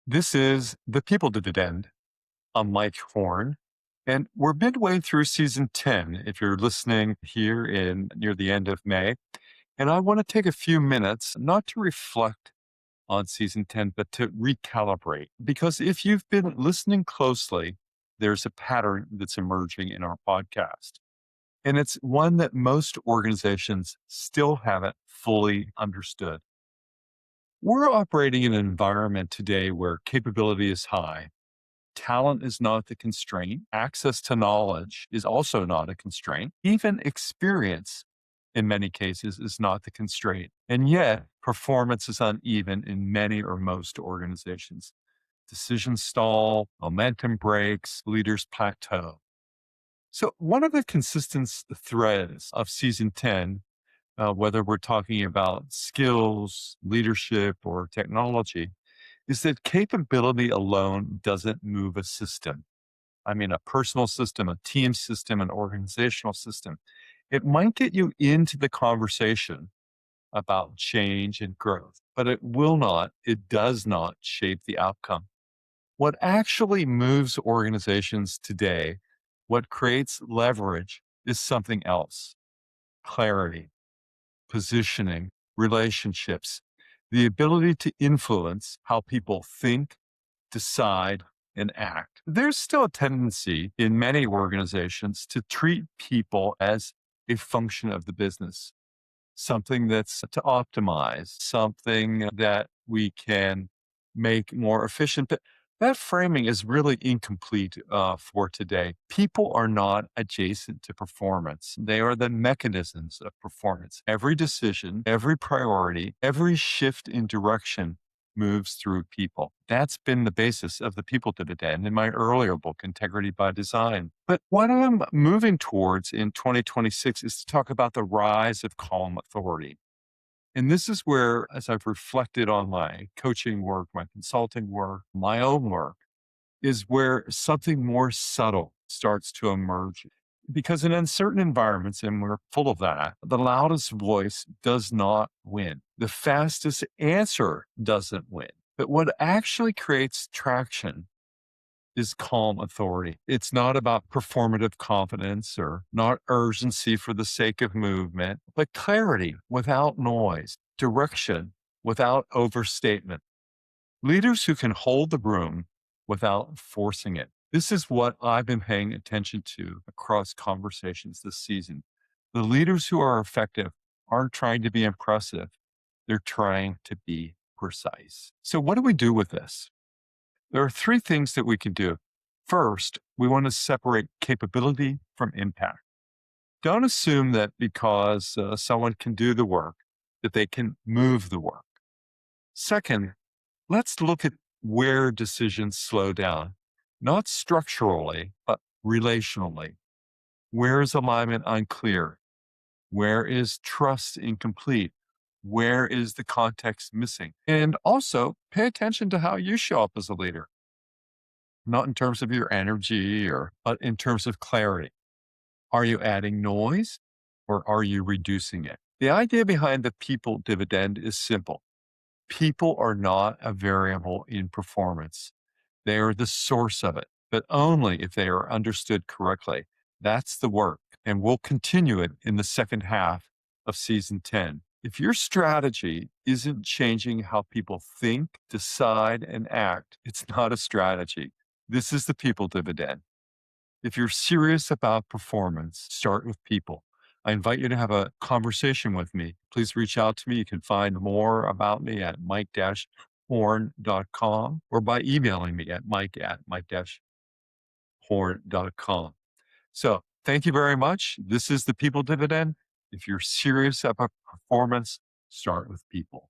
This is The People Dividend. I'm Mike Horne, and we're midway through season 10 if you're listening here in near the end of May. And I want to take a few minutes not to reflect on season 10, but to recalibrate. Because if you've been listening closely, there's a pattern that's emerging in our podcast. And it's one that most organizations still haven't fully understood. We're operating in an environment today where capability is high. Talent is not the constraint. Access to knowledge is also not a constraint. Even experience, in many cases, is not the constraint. And yet, performance is uneven in many or most organizations. Decisions stall, momentum breaks, leaders plateau. So, one of the consistent threads of season 10, whether we're talking about skills, leadership, or technology, is that capability alone doesn't move a system. I mean, a personal system, a team system, an organizational system. It might get you into the conversation about change and growth, but it does not shape the outcome. What actually moves organizations today, what creates leverage is something else: clarity, positioning, relationships, the ability to influence how people think, decide, and act. There's still a tendency in many organizations to treat people as a function of the business, something that's to optimize, something that we can make more efficient. But that framing is really incomplete for today. People are not adjacent to performance. They are the mechanisms of performance. Every decision, every priority, every shift in direction moves through people. That's been the basis of the people dividend in my earlier book, Integrity by Design. But what I'm moving towards in 2026 is to talk about the rise of calm authority. And this is where, as I've reflected on my coaching work, my consulting work, my own work, is where something more subtle starts to emerge. Because in uncertain environments, and we're full of that, the loudest voice does not win. The fastest answer doesn't win. But what actually creates traction is calm authority. It's not about performative confidence or not urgency for the sake of movement, but clarity without noise, direction without overstatement. Leaders who can hold the room without forcing it. This is what I've been paying attention to across conversations this season. The leaders who are effective aren't trying to be impressive, they're trying to be precise. So, what do we do with this? There are three things that we can do. First, we want to separate capability from impact. Don't assume that because someone can do the work, that they can move the work. Second, let's look at where decisions slow down, not structurally, but relationally. Where is alignment unclear? Where is trust incomplete? Where is the context missing? And also pay attention to how you show up as a leader, not in terms of your energy but in terms of clarity. Are you adding noise or are you reducing it? The idea behind the people dividend is simple. People are not a variable in performance. They are the source of it, but only if they are understood correctly. That's the work, and we'll continue it in the second half of season 10. If your strategy isn't changing how people think, decide, and act, it's not a strategy. This is the people dividend. If you're serious about performance, start with people. I invite you to have a conversation with me. Please reach out to me. You can find more about me at mike-horne.com or by emailing me at mike@mike-horne.com. So thank you very much. This is the people dividend. If you're serious about performance, start with people.